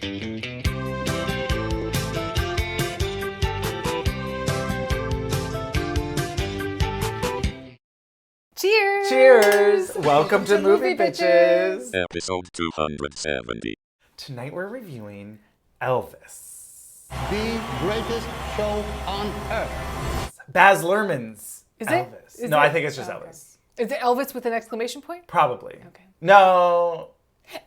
Cheers! Cheers! Welcome to Movie Bitches! Episode 270. Tonight we're reviewing Elvis. The greatest show on earth. Baz Luhrmann's Is Elvis. it? Is No, it? I think it's just Oh, okay. Elvis. Is it Elvis with an exclamation point? Probably. Okay. No.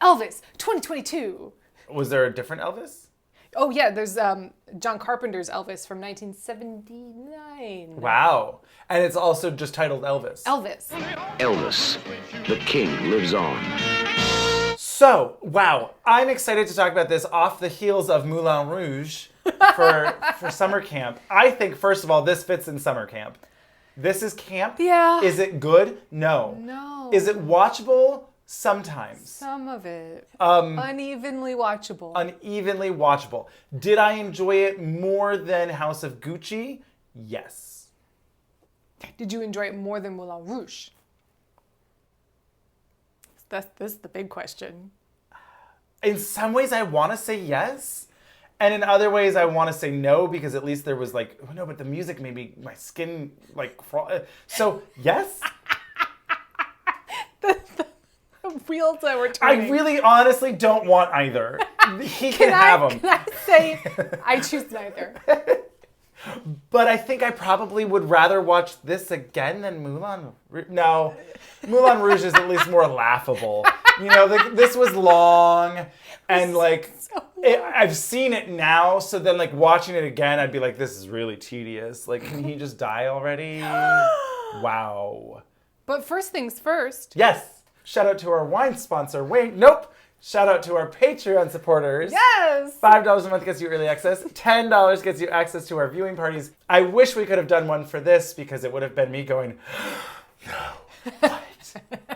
Elvis, 2022. Was there a different Elvis? Oh yeah, there's John Carpenter's Elvis from 1979. Wow. And it's also just titled Elvis. Elvis. Elvis, the king lives on. So, wow. I'm excited to talk about this off the heels of Moulin Rouge for summer camp. I think, first of all, this fits in summer camp. This is camp. Yeah. Is it good? No. No. Is it watchable? Sometimes. Some of it. Unevenly watchable. Unevenly watchable. Did I enjoy it more than House of Gucci? Yes. Did you enjoy it more than Moulin Rouge? This is the big question. In some ways, I want to say yes. And in other ways, I want to say no, because at least there was like, oh no, but the music made me, my skin like, so yes. The wheels that were turning. I really honestly don't want either. He can have them. Can I say I choose neither? But I think I probably would rather watch this again than Moulin Rouge. No, Moulin Rouge is at least more laughable. You know, this was long, and like, I've seen it now, so then like watching it again, I'd be like, this is really tedious. Like, can he just die already? Wow. But first things first. Yes. Shout out to our wine sponsor, Wink. Nope. Shout out to our Patreon supporters. Yes! $5 a month gets you early access. $10 gets you access to our viewing parties. I wish we could have done one for this, because it would have been me going, no, what?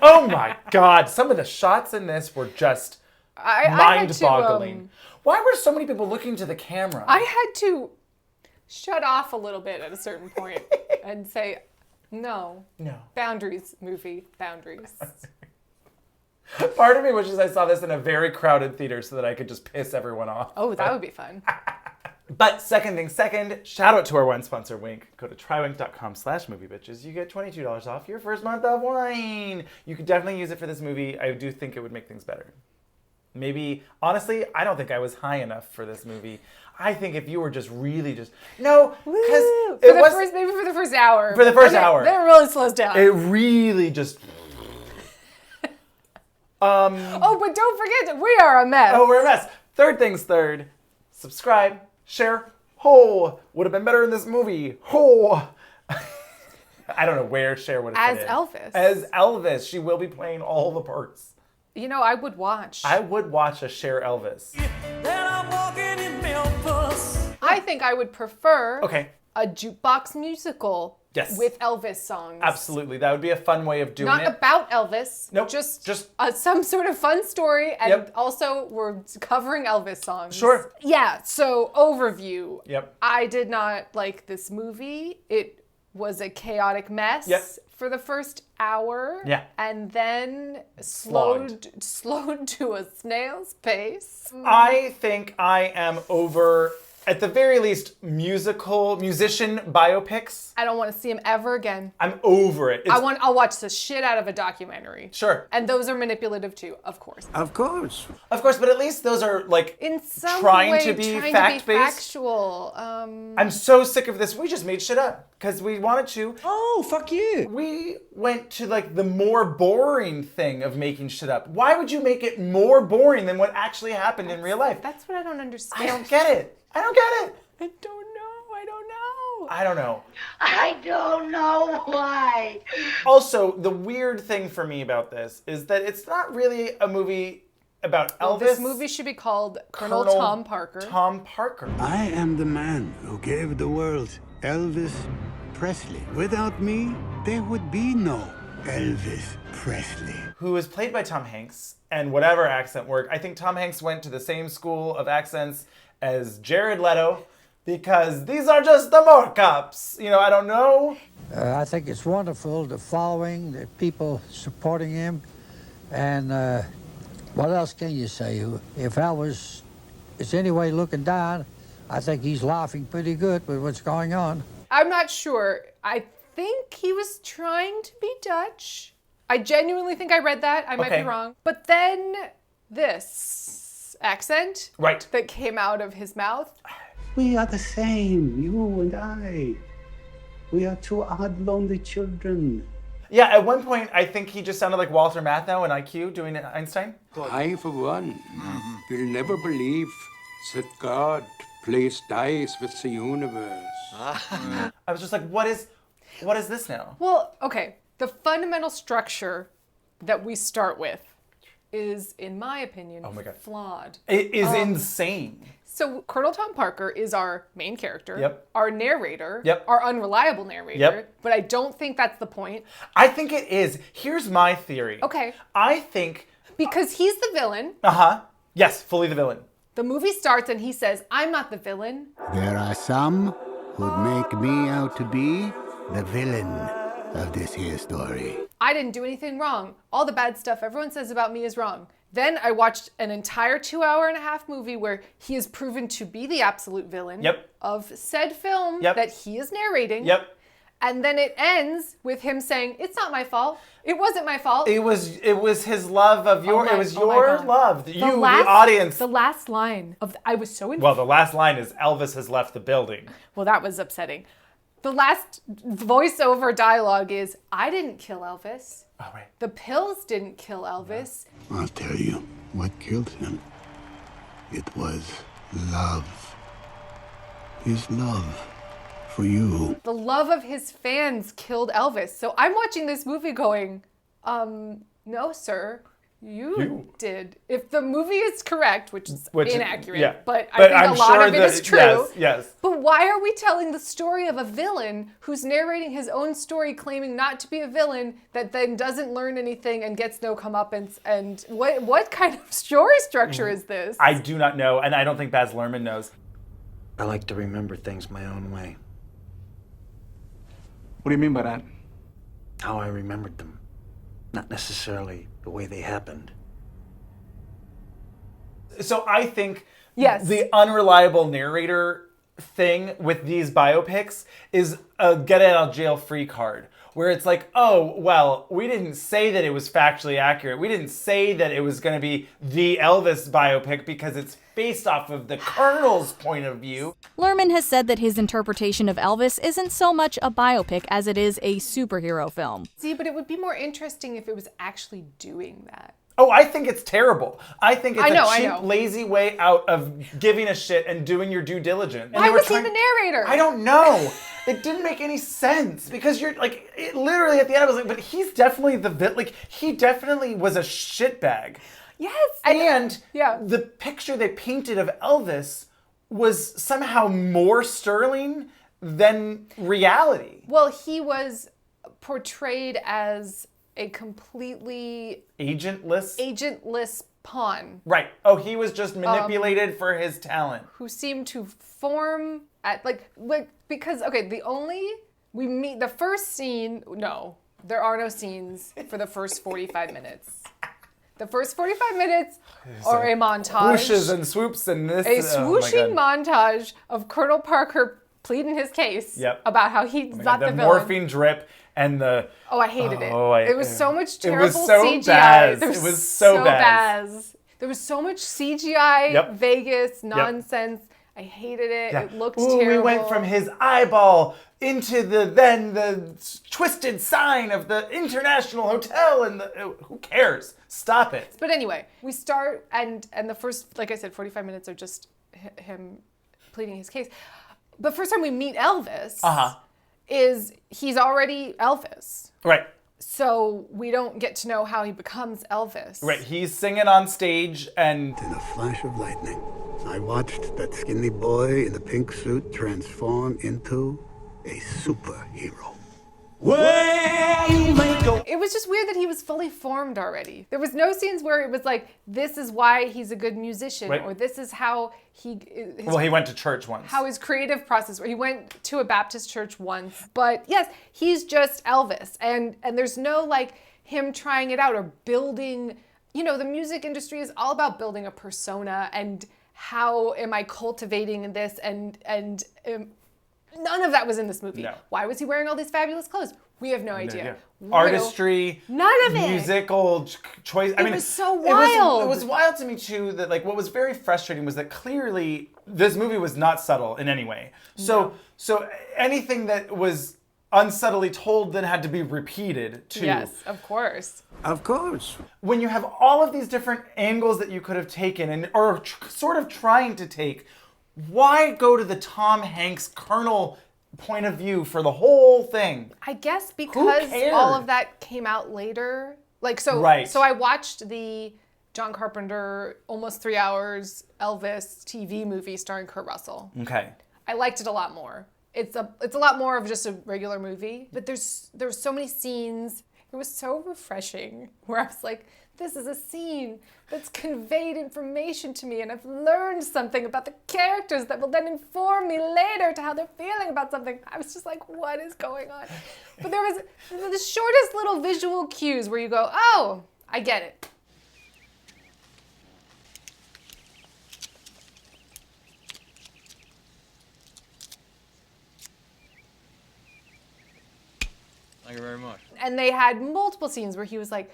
Oh my God. Some of the shots in this were just mind-boggling. Why were so many people looking to the camera? I had to shut off a little bit at a certain point and say, no. No. Boundaries, movie, boundaries. Part of me wishes I saw this in a very crowded theater so that I could just piss everyone off. Oh, that would be fun. But second thing second, shout out to our wine sponsor, Wink. Go to trywink.com/moviebitches. You get $22 off your first month of wine. You could definitely use it for this movie. I do think it would make things better. Maybe, honestly, I don't think I was high enough for this movie. I think if you were just really just, no, because maybe for the first hour. For the first hour. Then it really slows down. It really just... Oh, but don't forget that we are a mess. Oh, we're a mess. Third things third. Subscribe, share. Oh, would have been better in this movie. Oh. I don't know where Cher would have fit in. Elvis. As Elvis. She will be playing all the parts. You know, I would watch. I would watch a Cher Elvis. Then I'm walking in Memphis. I think I would prefer Okay. a jukebox musical Yes. with Elvis songs. Absolutely. That would be a fun way of doing Not it. about Elvis. Nope. Just Just- some sort of fun story, and Yep. also we're covering Elvis songs. Sure. Yeah. So overview. Yep. I did not like this movie. It was a chaotic mess. Yep. For the first hour. Yeah. And then slowed to a snail's pace. I think I am over, at the very least, musician biopics. I don't want to see him ever again. I'm over it. I'll watch the shit out of a documentary. Sure. And those are manipulative too, of course. Of course. Of course, but at least those are like In some trying way, to be trying fact-based. to be factual. I'm so sick of this. We just made shit up because we wanted to. Oh, fuck you. We went to like the more boring thing of making shit up. Why would you make it more boring than what actually happened in real life? That's what I don't understand. I don't get it. I don't get it. I don't know. I don't know. I don't know. I don't know why. Also, the weird thing for me about this is that it's not really a movie about Elvis. This movie should be called Colonel Tom Parker. Tom Parker. I am the man who gave the world Elvis Presley. Without me, there would be no Elvis Presley. Who is played by Tom Hanks, and whatever accent work. I think Tom Hanks went to the same school of accents as Jared Leto, because these are just the mock-ups. You know, I don't know. I think it's wonderful, the following, the people supporting him, and what else can you say? If Elvis is anyway looking down, I think he's laughing pretty good with what's going on. I'm not sure. I think he was trying to be Dutch. I genuinely think I read that. I might be wrong. But then this accent that came out of his mouth. We are the same, you and I. We are two odd, lonely children. Yeah, at one point, I think he just sounded like Walter Matthau in IQ doing Einstein. I, for one, will never believe that God plays dice with the universe. I was just like, what is this now? Well, okay. The fundamental structure that we start with is, in my opinion, flawed. It is insane. So Colonel Tom Parker is our main character, our narrator, our unreliable narrator, but I don't think that's the point. I think it is. Here's my theory. Okay. I think... Because he's the villain. Yes, fully the villain. The movie starts and he says, I'm not the villain. There are some who'd make me out to be the villain of this here story. I didn't do anything wrong. All the bad stuff everyone says about me is wrong. Then I watched an entire 2.5-hour movie where he is proven to be the absolute villain of said film that he is narrating. And then it ends with him saying, it's not my fault. It wasn't my fault. It was his love of your, it was your love. The audience. The last line of, I was so Well, the last line is Elvis has left the building. Well, that was upsetting. The last voiceover dialogue is, I didn't kill Elvis. Oh, right. The pills didn't kill Elvis. I'll tell you what killed him. It was love. His love for you. The love of his fans killed Elvis. So I'm watching this movie going, no, sir. You did. If the movie is correct, which is inaccurate, but I think a lot of it is true. Yes. But why are we telling the story of a villain who's narrating his own story, claiming not to be a villain, that then doesn't learn anything and gets no comeuppance? And what kind of story structure is this? I do not know, and I don't think Baz Luhrmann knows. I like to remember things my own way. What do you mean by that? How I remembered them. Not necessarily the way they happened. So I think the unreliable narrator thing with these biopics is a get out of jail free card. Where it's like, oh, well, we didn't say that it was factually accurate. We didn't say that it was going to be the Elvis biopic because it's based off of the Colonel's point of view. Luhrmann has said that his interpretation of Elvis isn't so much a biopic as it is a superhero film. See, but it would be more interesting if it was actually doing that. Oh, I think it's terrible. I think it's a cheap, lazy way out of giving a shit and doing your due diligence. Why was he the narrator? I don't know. It didn't make any sense because you're like, literally at the end I was like, but he's definitely he definitely was a shitbag. Yes. And the picture they painted of Elvis was somehow more sterling than reality. Well, he was portrayed as a completely agentless pawn. Right. Oh, he was just manipulated for his talent. Who seemed to form at because we meet the first scene. No, there are no scenes for the first 45 minutes. The first 45 minutes are a montage. Whooshes and swoops and this. A swooshing montage of Colonel Parker pleading his case about how he's not the villain. The morphine drip. And I hated it. It was so much terrible CGI. Bad. It was so bad. There was so much CGI, Vegas nonsense. I hated it. It looked terrible. We went from his eyeball into the twisted sign of the International Hotel, and who cares? Stop it. But anyway, we start, and the first, like I said, 45 minutes are just him pleading his case. The first time we meet Elvis. Is he's already Elvis. Right. So we don't get to know how he becomes Elvis. Right. He's singing on stage and... In a flash of lightning, I watched that skinny boy in the pink suit transform into a superhero. Where you may go. It was just weird that he was fully formed already. There was no scenes where it was like, this is why he's a good musician, or this is how he... he went to church once. How his creative process, where he went to a Baptist church once. But yes, he's just Elvis. And there's no him trying it out or building, the music industry is all about building a persona and how am I cultivating this? And none of that was in this movie. No. Why was he wearing all these fabulous clothes? We have no idea. Artistry, none of it. Musical choice. It was so wild. It was wild to me too that like what was very frustrating was that clearly this movie was not subtle in any way. So anything that was unsubtly told then had to be repeated too. Yes, of course. Of course. When you have all of these different angles that you could have taken or sort of trying to take, why go to the Tom Hanks Colonel point of view for the whole thing? I guess because all of that came out later. Like so I watched the John Carpenter almost 3 hours Elvis TV movie starring Kurt Russell. Okay. I liked it a lot more. It's a lot more of just a regular movie, but there were so many scenes. It was so refreshing where I was like, this is a scene that's conveyed information to me, and I've learned something about the characters that will then inform me later to how they're feeling about something. I was just like, what is going on? But there was the shortest little visual cues where you go, oh, I get it. Thank you very much. And they had multiple scenes where he was like,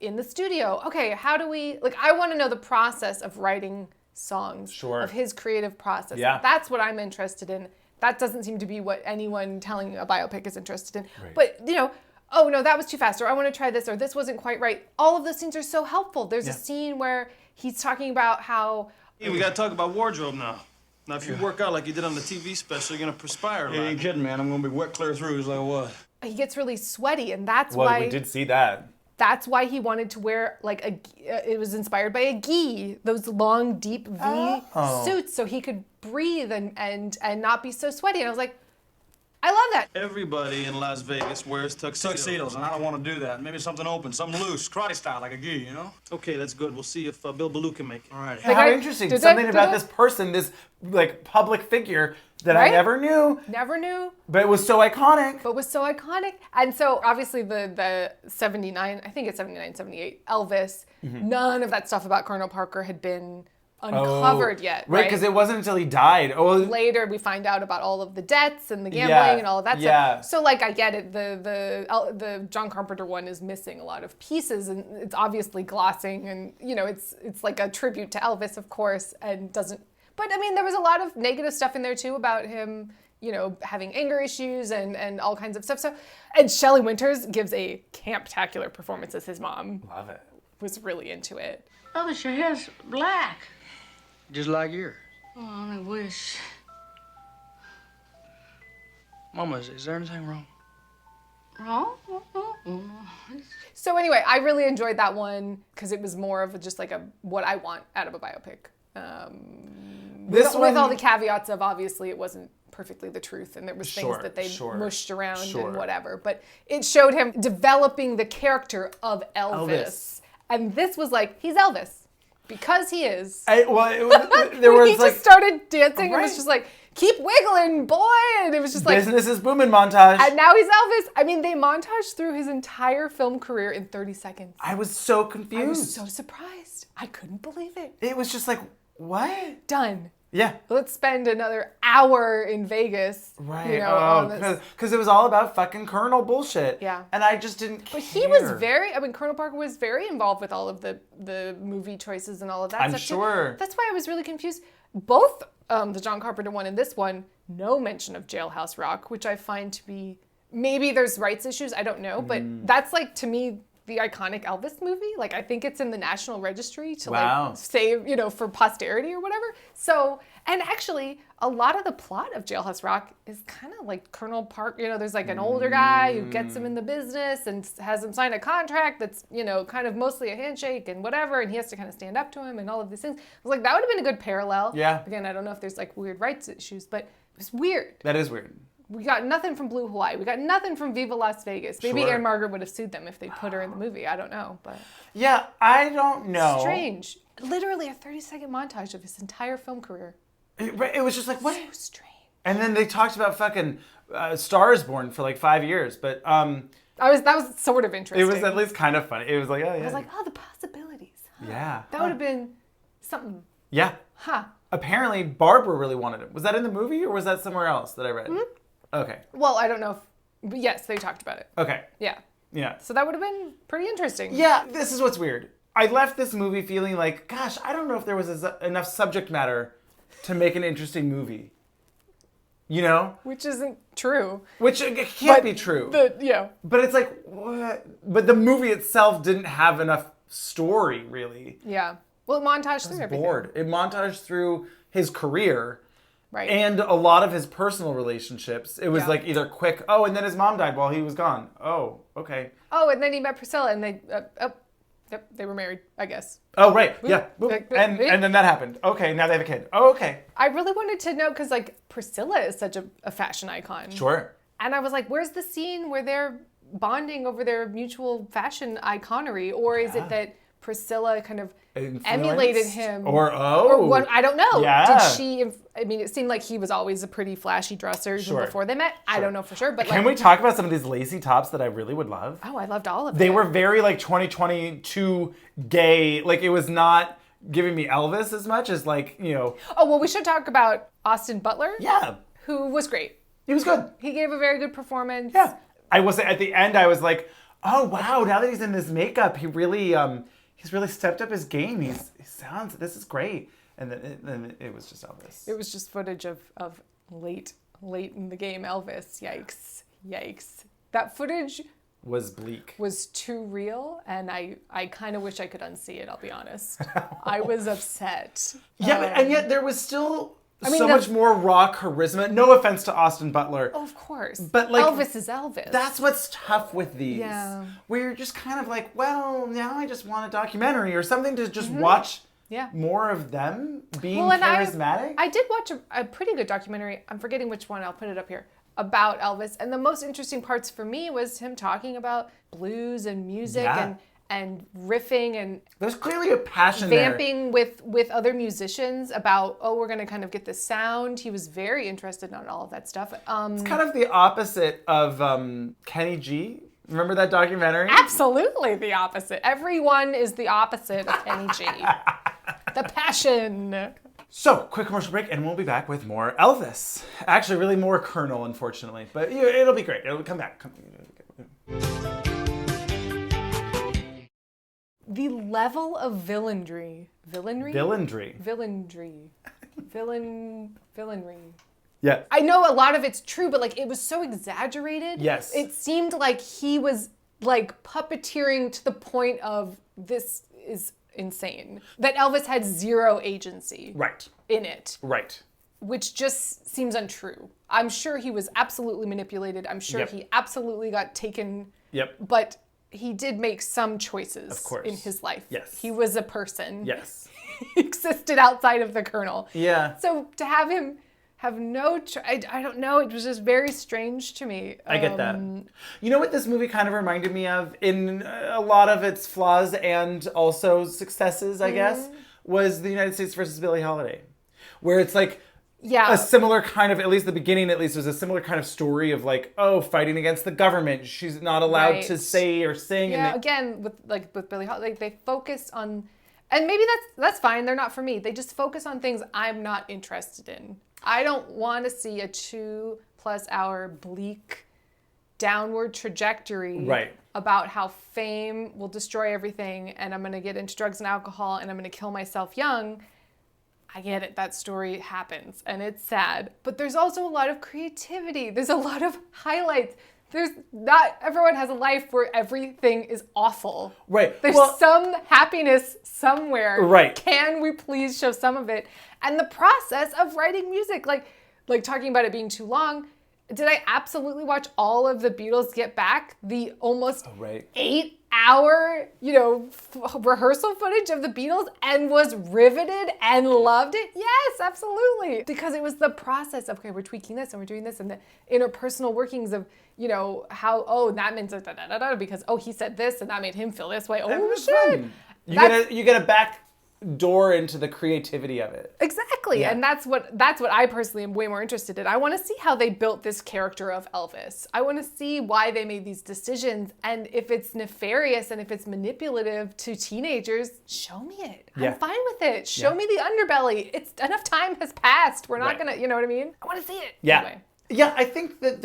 in the studio, okay, how do we, like, I want to know the process of writing songs, of his creative process. Yeah. That's what I'm interested in. That doesn't seem to be what anyone telling a biopic is interested in. Right. But, you know, oh no, that was too fast, or I want to try this, or this wasn't quite right. All of those scenes are so helpful. There's a scene where he's talking about how... Hey, we got to talk about wardrobe now. Now, if you work out like you did on the TV special, you're going to perspire a lot. You ain't kidding, man. I'm going to be wet clear through. It's like what? He gets really sweaty, and that's why... Well, we did see that. That's why he wanted to wear, like, it was inspired by a gi, those long, deep V suits, so he could breathe and not be so sweaty. And I was like, I love that. Everybody in Las Vegas wears Tuxedos, and I don't want to do that. Maybe something open, something loose, karate style, like a gi, you know? Okay, that's good. We'll see if Bill Ballou can make it. All right. How interesting. Something about this person, this, like, public figure that I never knew. Never knew. But it was so iconic. And so, obviously, the 79, I think it's 79, 78, Elvis, none of that stuff about Colonel Parker had been uncovered yet, right? Because it wasn't until he died. Later, we find out about all of the debts and the gambling and all of that stuff. So, like, I get it. The John Carpenter one is missing a lot of pieces, and it's obviously glossing, and, you know, it's like a tribute to Elvis, of course, and doesn't... But, I mean, there was a lot of negative stuff in there, too, about him, you know, having anger issues and all kinds of stuff. So, and Shelley Winters gives a camp-tacular performance as his mom. Love it. Was really into it. Elvis, your hair's black. Just like yours. Oh, I wish. Mama, is there anything wrong? Wrong? So anyway, I really enjoyed that one because it was more of just like what I want out of a biopic. With all the caveats of obviously it wasn't perfectly the truth and there was things that they mushed around and whatever. But it showed him developing the character of Elvis. And this was like, he's Elvis. Because he is. He just started dancing and was just like, keep wiggling, boy. And it was just like... Business is booming montage. And now he's Elvis. I mean, they montaged through his entire film career in 30 seconds. I was so confused. I was so surprised. I couldn't believe it. It was just like, what? Done. Yeah. Let's spend another hour in Vegas. Right. You know, because it was all about fucking Colonel bullshit. Yeah. And I just didn't care. But he was Colonel Parker was very involved with all of the movie choices and all of that stuff. I'm sure. Too. That's why I was really confused. Both the John Carpenter one and this one, no mention of Jailhouse Rock, which I find to be, maybe there's rights issues, I don't know. But that's like, to me, the iconic Elvis movie. Like, I think it's in the National Registry to like save, you know, for posterity or whatever. So, and actually, a lot of the plot of Jailhouse Rock is kind of like Colonel Park. You know, there's like an older guy who gets him in the business and has him sign a contract that's, you know, kind of mostly a handshake and whatever, and he has to kind of stand up to him and all of these things. I was like, that would have been a good parallel. Yeah. Again, I don't know if there's like weird rights issues, but it was weird. That is weird. We got nothing from Blue Hawaii. We got nothing from Viva Las Vegas. Maybe Anne Margaret would have sued them if they put her in the movie. I don't know, but... Yeah, I don't know. Strange. Literally a 30-second montage of his entire film career. It was just like, what? So strange. And then they talked about fucking Stars Born for like 5 years, but... that was sort of interesting. It was at least kind of funny. It was like, oh, yeah. I was like, oh, the possibilities. Huh? Yeah. That would have been something. Yeah. Huh. apparently Barbara really wanted him. Was that in the movie or was that somewhere else that I read? Mm-hmm. Okay. Well, I don't know. But yes, they talked about it. Okay. Yeah. Yeah. So that would have been pretty interesting. Yeah, this is what's weird. I left this movie feeling like, gosh, I don't know if there was enough subject matter to make an interesting movie. You know? Which isn't true. Which can't be true. Yeah. But it's like, what? But the movie itself didn't have enough story, really. Yeah. Well, it montaged through everything. Bored. It montaged through his career. Right. And a lot of his personal relationships. It was like either quick, oh, and then his mom died while he was gone. Oh, okay. Oh, and then he met Priscilla and they were married, I guess. Oh, right. Yeah. And then that happened. Okay, now they have a kid. Oh, okay. I really wanted to know, because like Priscilla is such a fashion icon. Sure. And I was like, where's the scene where they're bonding over their mutual fashion iconery? Or is it that Priscilla kind of emulated him? Or what, I don't know. Yeah. Did she, I mean, it seemed like he was always a pretty flashy dresser even before they met. I don't know for sure. But can we talk about some of these lacy tops that I really would love? Oh, I loved all of them. They were very like 2022 gay. Like it was not giving me Elvis as much as like, you know. Oh, well, we should talk about Austin Butler. Yeah. Who was great. He was good. He gave a very good performance. Yeah. I will say at the end, I was like, oh, wow, now that he's in this makeup, he's really stepped up his game. This is great. And then it was just Elvis. It was just footage of late in the game Elvis. Yikes. That footage was bleak. Was too real, and I kind of wish I could unsee it, I'll be honest. I was upset. Yeah, and yet there was still so much more raw charisma. No offense to Austin Butler. Oh, of course. But like Elvis is Elvis. That's what's tough with these. Yeah. Where you're just kind of like, well, now I just want a documentary or something to just watch more of them being charismatic. I did watch a pretty good documentary. I'm forgetting which one. I'll put it up here. About Elvis. And the most interesting parts for me was him talking about blues and music and riffing and there's clearly a passion vamping with other musicians about, we're going to kind of get this sound. He was very interested in all of that stuff. It's kind of the opposite of Kenny G. Remember that documentary? Absolutely the opposite. Everyone is the opposite of Kenny G. The passion. So, quick commercial break, and we'll be back with more Elvis. Actually, really more Colonel, unfortunately. But it'll be great. It'll come back. The level of villainry. Villainry. Yeah. I know a lot of it's true, but like it was so exaggerated. Yes. It seemed like he was like puppeteering to the point of this is insane. That Elvis had zero agency. Right. In it. Right. Which just seems untrue. I'm sure he was absolutely manipulated. I'm sure he absolutely got taken. Yep. But he did make some choices in his life. Yes. He was a person. Yes. He existed outside of the Colonel. Yeah. So to have him have no, I don't know, it was just very strange to me. I get that. You know what this movie kind of reminded me of in a lot of its flaws and also successes, I guess, was the United States versus Billie Holiday. Where it's like, a similar kind of, at least the beginning at least, was a similar kind of story of like, fighting against the government. She's not allowed to say or sing. Yeah, again, with Billie Holiday, they focus on, and maybe that's fine, they're not for me. They just focus on things I'm not interested in. I don't want to see a 2+ hour bleak downward trajectory about how fame will destroy everything and I'm going to get into drugs and alcohol and I'm going to kill myself young. I get it, that story happens and it's sad, but there's also a lot of creativity. There's a lot of highlights. There's not everyone has a life where everything is awful. Right. There's some happiness somewhere. Right. Can we please show some of it? And the process of writing music, like talking about it being too long, did I absolutely watch all of the Beatles Get Back? The almost 8-hour, rehearsal footage of the Beatles and was riveted and loved it? Yes, absolutely. Because it was the process of, okay, we're tweaking this and we're doing this and the interpersonal workings of, how, that means because, he said this and that made him feel this way. Oh, shit. You get a back door into the creativity of it. Exactly. Yeah. And that's what I personally am way more interested in. I want to see how they built this character of Elvis. I want to see why they made these decisions, and if it's nefarious and if it's manipulative to teenagers, show me it. I'm fine with it. Show me the underbelly. It's enough time has passed. We're not gonna, you know what I mean? I want to see it. Yeah. Anyway. Yeah, I think that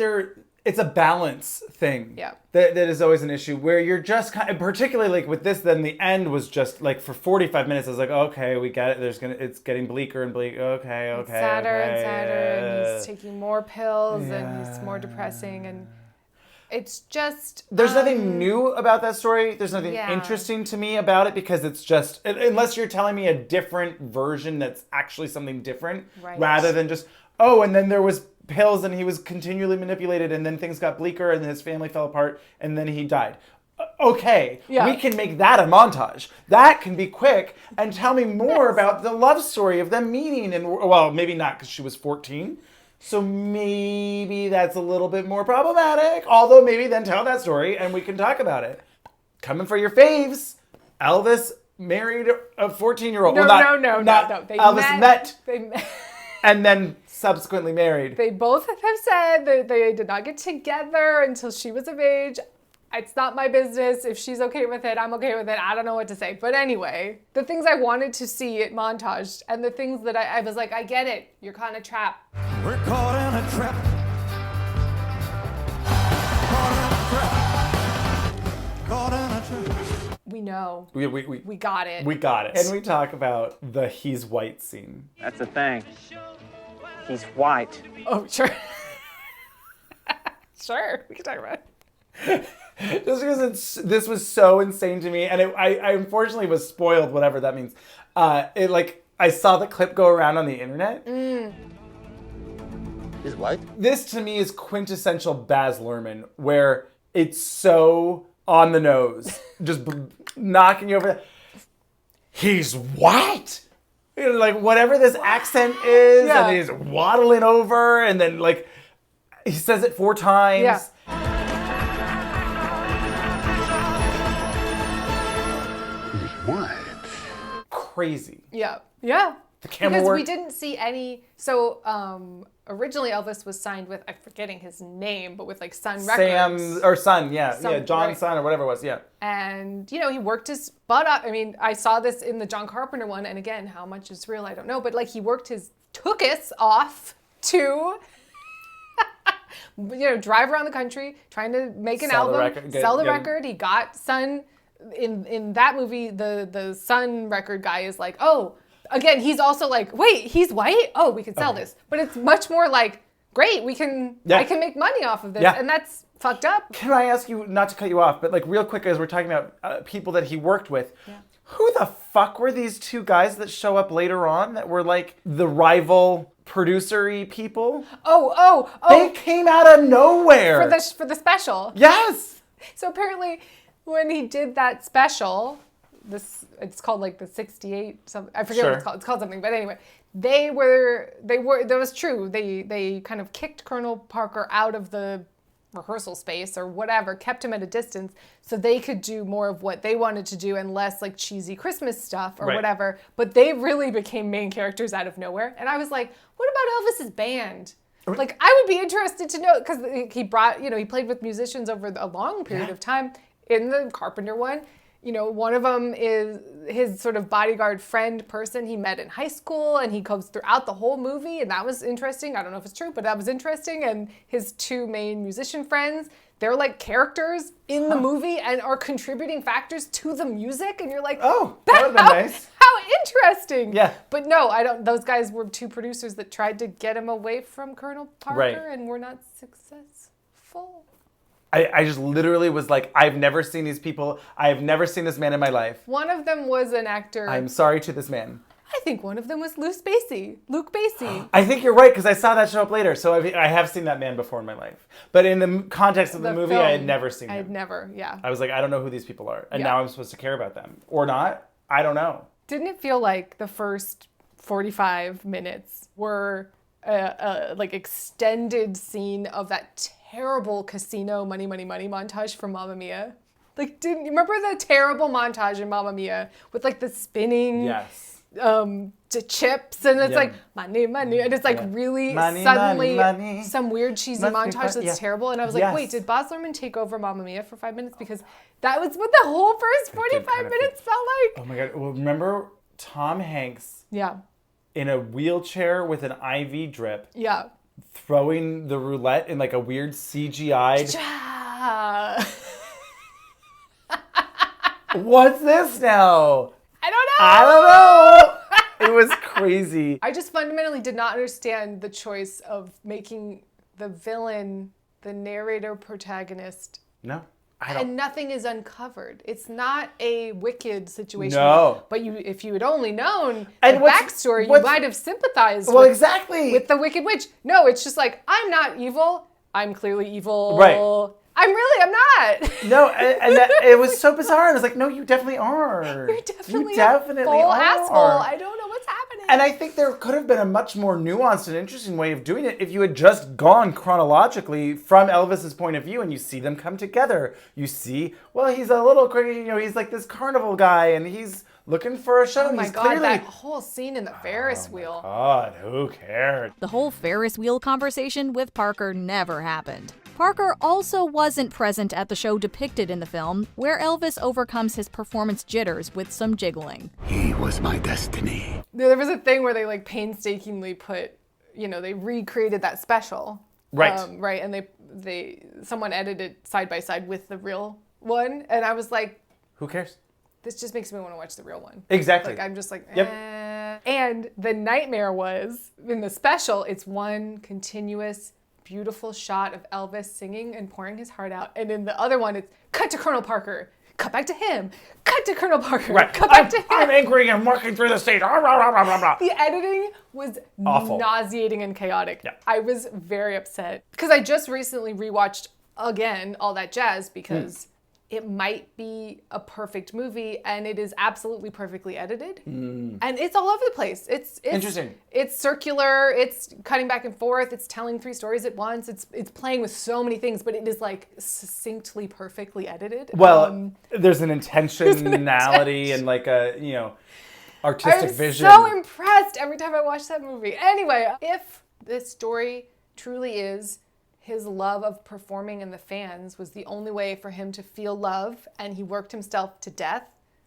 it's a balance thing. Yeah. That is always an issue where you're just kind of, particularly like with this, then the end was just like for 45 minutes, I was like, okay, we get it. It's getting bleaker and bleaker. Okay. It's sadder and sadder, and he's taking more pills and he's more depressing, and it's just... There's nothing new about that story. There's nothing interesting to me about it because it's just, unless you're telling me a different version that's actually something different, rather than just, and then there was pills and he was continually manipulated and then things got bleaker and his family fell apart and then he died. Okay, we can make that a montage. That can be quick and tell me more about the love story of them meeting. And well, maybe not because she was 14. So maybe that's a little bit more problematic. Although maybe then tell that story and we can talk about it. Coming for your faves. Elvis married a 14-year-old. No. Elvis met. They met. And then subsequently married. They both have said that they did not get together until she was of age. It's not my business. If she's okay with it, I'm okay with it. I don't know what to say. But anyway, the things I wanted to see it montaged and the things that I was like, I get it. You're kind of trapped. We're caught in a trap. Caught in a trap. We know. We got it. We got it. And we talk about the he's white scene. That's the thing. He's white. Oh, sure. Sure, we can talk about it. Just because this was so insane to me, and I unfortunately was spoiled, whatever that means. I saw the clip go around on the internet. He's white? This to me is quintessential Baz Luhrmann, where it's so on the nose, just knocking you over. He's white. You know, like whatever this accent is, and he's waddling over, and then like he says it 4 times. Yeah. What? Crazy. Yeah. The camera because work. we didn't see any. So originally Elvis was signed with, I'm forgetting his name, but with like Sun Records. John's son or whatever it was, And he worked his butt up. I mean, I saw this in the John Carpenter one, and again, how much is real, I don't know. But like he worked his tookus off to, drive around the country trying to make an album, sell the record. He got Sun. In that movie, the Sun record guy is like, again, he's also like, wait, he's white? Oh, we can sell this. But it's much more like, great, I can make money off of this. Yeah. And that's fucked up. Can I ask you, not to cut you off, but like real quick as we're talking about people that he worked with, who the fuck were these 2 guys that show up later on that were like the rival producer-y people? Oh. They came out of nowhere. For the special. Yes. So apparently when he did that special, it's called like the 68 something. I forget what it's called. It's called something. But anyway, that was true. They kind of kicked Colonel Parker out of the rehearsal space or whatever, kept him at a distance so they could do more of what they wanted to do and less like cheesy Christmas stuff or whatever. But they really became main characters out of nowhere. And I was like, what about Elvis's band? Like, I would be interested to know, because he brought, he played with musicians over a long period of time. In the Carpenter one, one of them is his sort of bodyguard friend person he met in high school, and he comes throughout the whole movie, and that was interesting. I don't know if it's true, but that was interesting. And his 2 main musician friends, they're like characters in the movie and are contributing factors to the music, and you're like, that would have been nice. How interesting. Yeah. But no, I don't. Those guys were 2 producers that tried to get him away from Colonel Parker and were not successful. I just literally was like, I've never seen these people. I have never seen this man in my life. One of them was an actor. I'm sorry to this man. I think one of them was Luke Basie. I think you're right, because I saw that show up later. So I have seen that man before in my life. But in the context of the movie, film, I had never seen him. I had never, I was like, I don't know who these people are. And now I'm supposed to care about them. Or not. I don't know. Didn't it feel like the first 45 minutes were like extended scene of that terrible casino money montage from Mamma Mia? Like, you remember the terrible montage in Mamma Mia with like the spinning to chips, and it's like money, and it's like really suddenly some weird cheesy montage that's terrible. And I was like, wait, did Baz Luhrmann take over Mamma Mia for 5 minutes? Because that was what the whole first 45 minutes felt like. Oh my God! Well, remember Tom Hanks? In a wheelchair with an IV drip. Throwing the roulette in like a weird CGI'd. What's this now? I don't know. It was crazy. I just fundamentally did not understand the choice of making the villain the narrator protagonist. No. And nothing is uncovered. It's not a Wicked situation. No. But if you had only known the backstory, you might have sympathized with the Wicked Witch. No, it's just like, I'm not evil. I'm clearly evil. Right. I'm not. No, and it was so bizarre. I was like, no, you definitely are. You're definitely a full asshole. I don't know what's happening. And I think there could have been a much more nuanced and interesting way of doing it if you had just gone chronologically from Elvis's point of view and you see them come together. You see, well, he's a little crazy, he's like this carnival guy and he's looking for a show. Oh my God, that whole scene in the Ferris wheel. God, who cared? The whole Ferris wheel conversation with Parker never happened. Parker also wasn't present at the show depicted in the film, where Elvis overcomes his performance jitters with some jiggling. He was my destiny. There was a thing where they like painstakingly put, they recreated that special. Right. Right, and someone edited side by side with the real one, and I was like, who cares? This just makes me want to watch the real one. Exactly. Like, I'm just like, And the nightmare was, in the special, it's one continuous beautiful shot of Elvis singing and pouring his heart out. And in the other one, it's cut to Colonel Parker, cut back to him, cut to Colonel Parker, cut back to him. I'm angry and walking through the stage. The editing was awful. Nauseating and chaotic. Yeah. I was very upset because I just recently rewatched again All That Jazz because it might be a perfect movie, and it is absolutely perfectly edited. And it's all over the place. It's interesting. It's circular. It's cutting back and forth. It's telling 3 stories at once. It's playing with so many things, but it is like succinctly, perfectly edited. Well, there's an intentionality and like a artistic vision. I'm so impressed every time I watch that movie. Anyway, if this story truly is his love of performing in the fans was the only way for him to feel love, and he worked himself to death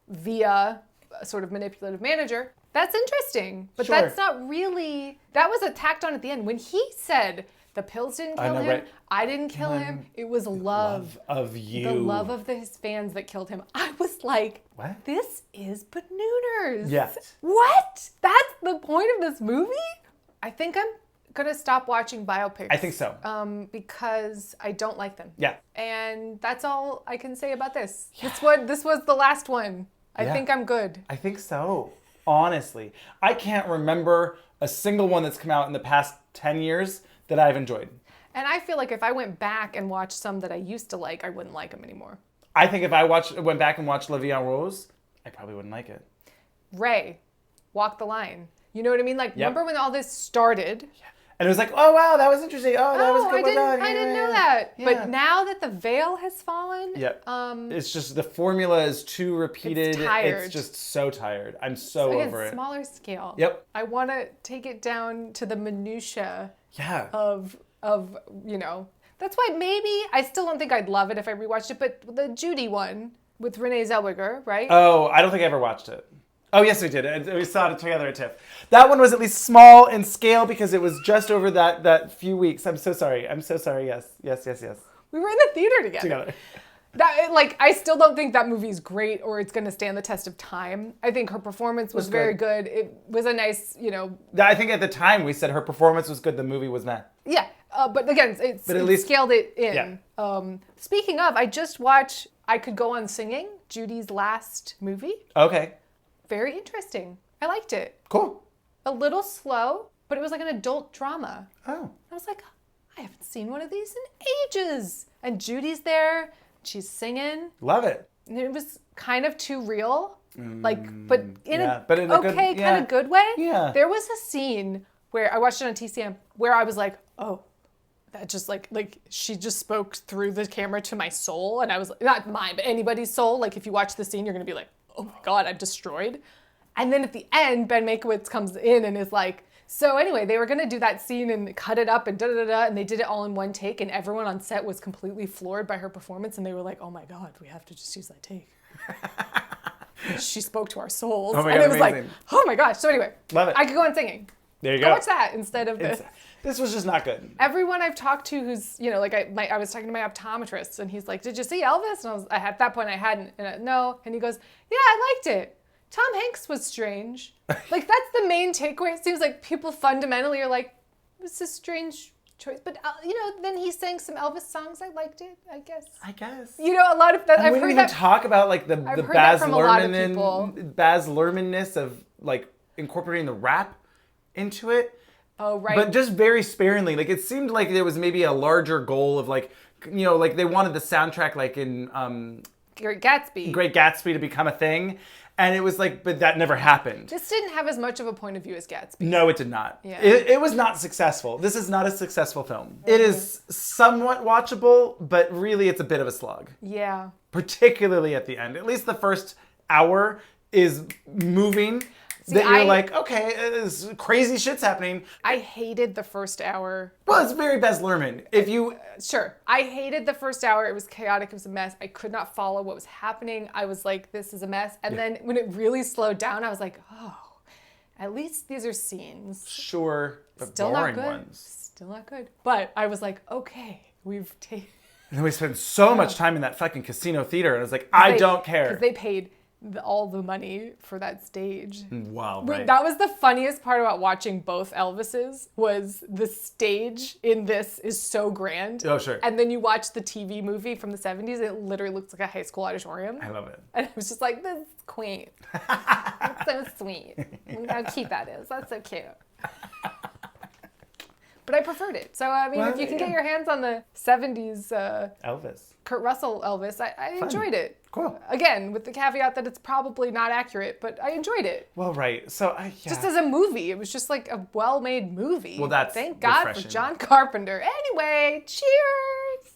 via a sort of manipulative manager. That's interesting, but that's not really, that was tacked on at the end. When he said the pills didn't kill him, right? I didn't kill him, it was love of you. The love of his fans that killed him. I was like, what? This is Banooners. Yes. What? That's the point of this movie? I think I'm gonna stop watching biopics. I think so. Because I don't like them. Yeah. And that's all I can say about this. Yeah. This was the last one. I think I'm good. I think so. Honestly. I can't remember a single one that's come out in the past 10 years that I've enjoyed. And I feel like if I went back and watched some that I used to like, I wouldn't like them anymore. I think if I went back and watched La Vie en Rose, I probably wouldn't like it. Ray, Walk the Line. You know what I mean? Like, remember when all this started? Yeah. And it was like, oh, wow, that was interesting. Oh, that was good. I didn't know that. Yeah. But now that the veil has fallen, it's just the formula is too repeated. It's tired. It's just so tired. I'm so over it. Smaller scale. Yep. I want to take it down to the minutia of That's why maybe, I still don't think I'd love it if I rewatched it, but the Judy one with Renee Zellweger, right? Oh, I don't think I ever watched it. Oh, yes, we did. We saw it together at TIFF. That one was at least small in scale because it was just over that few weeks. I'm so sorry. Yes. We were in the theater together. I still don't think that movie's great or it's going to stand the test of time. I think her performance was very good. It was a nice, I think at the time we said her performance was good. The movie was not. Yeah. But again, it scaled it in. Yeah. Speaking of, I just watched I Could Go On Singing, Judy's last movie. Okay. Very interesting. I liked it. Cool. A little slow, but it was like an adult drama. Oh. I was like, I haven't seen one of these in ages. And Judy's there. She's singing. Love it. And it was kind of too real. But in a good, kind of good way. Yeah. There was a scene where I watched it on TCM where I was like, oh, that just like she just spoke through the camera to my soul, and I was not mine, but anybody's soul. Like if you watch the scene, you're gonna be like, oh my God, I'm destroyed. And then at the end, Ben Mankiewicz comes in and is like, so anyway, they were gonna do that scene and cut it up and da-da-da-da, and they did it all in one take, and everyone on set was completely floored by her performance, and they were like, oh my God, we have to just use that take. She spoke to our souls. Oh my God, and it was amazing. like, oh my gosh. So anyway, love it. I could go on singing. There you go. Go watch that instead of this. This was just not good. Everyone I've talked to who's, you know, like I was talking to my optometrist, and he's like, did you see Elvis? And at that point I hadn't, and no. And he goes, yeah, I liked it. Tom Hanks was strange. Like, that's the main takeaway. It seems like people fundamentally are like, it's a strange choice. But, you know, then he sang some Elvis songs. I liked it, I guess. You know, a lot of that, and I've we heard didn't that. even talk about, like, the Baz Luhrmann-ness of, like, incorporating the rap into it. Oh, right. But just very sparingly. Like, it seemed like there was maybe a larger goal of, like, you know, like, they wanted the soundtrack, like, in Great Gatsby to become a thing. And it was like, but that never happened. This didn't have as much of a point of view as Gatsby. No, it did not. Yeah. It was not successful. This is not a successful film. It is somewhat watchable, but really it's a bit of a slog. Yeah. Particularly at the end. At least the first hour is moving. That you're like, okay, crazy shit's happening. I hated the first hour. Well, it's very Baz Luhrmann. Sure. I hated the first hour. It was chaotic. It was a mess. I could not follow what was happening. I was like, this is a mess. And then when it really slowed down, I was like, oh, at least these are scenes. Sure, but Still boring not good. ones. Still not good. But I was like, okay, we've taken... And then we spent so much time in that fucking casino theater, and I was like, I don't care. Because they paid all the money for that stage. Wow, right. That was the funniest part about watching both Elvises, was the stage in this is so grand. Oh, sure. And then you watch the TV movie from the 70s, it literally looks like a high school auditorium. I love it. And I was just like, this is quaint. That's so sweet. How cute that is. That's so cute. But I preferred it. So, I mean, if you can get your hands on the 70s Elvis. Kurt Russell Elvis, I enjoyed it. Cool. Again, with the caveat that it's probably not accurate, but I enjoyed it. Well, right. So, Just as a movie, it was just like a well-made movie. Well, that's Thank God refreshing. for John Carpenter. Anyway, cheers!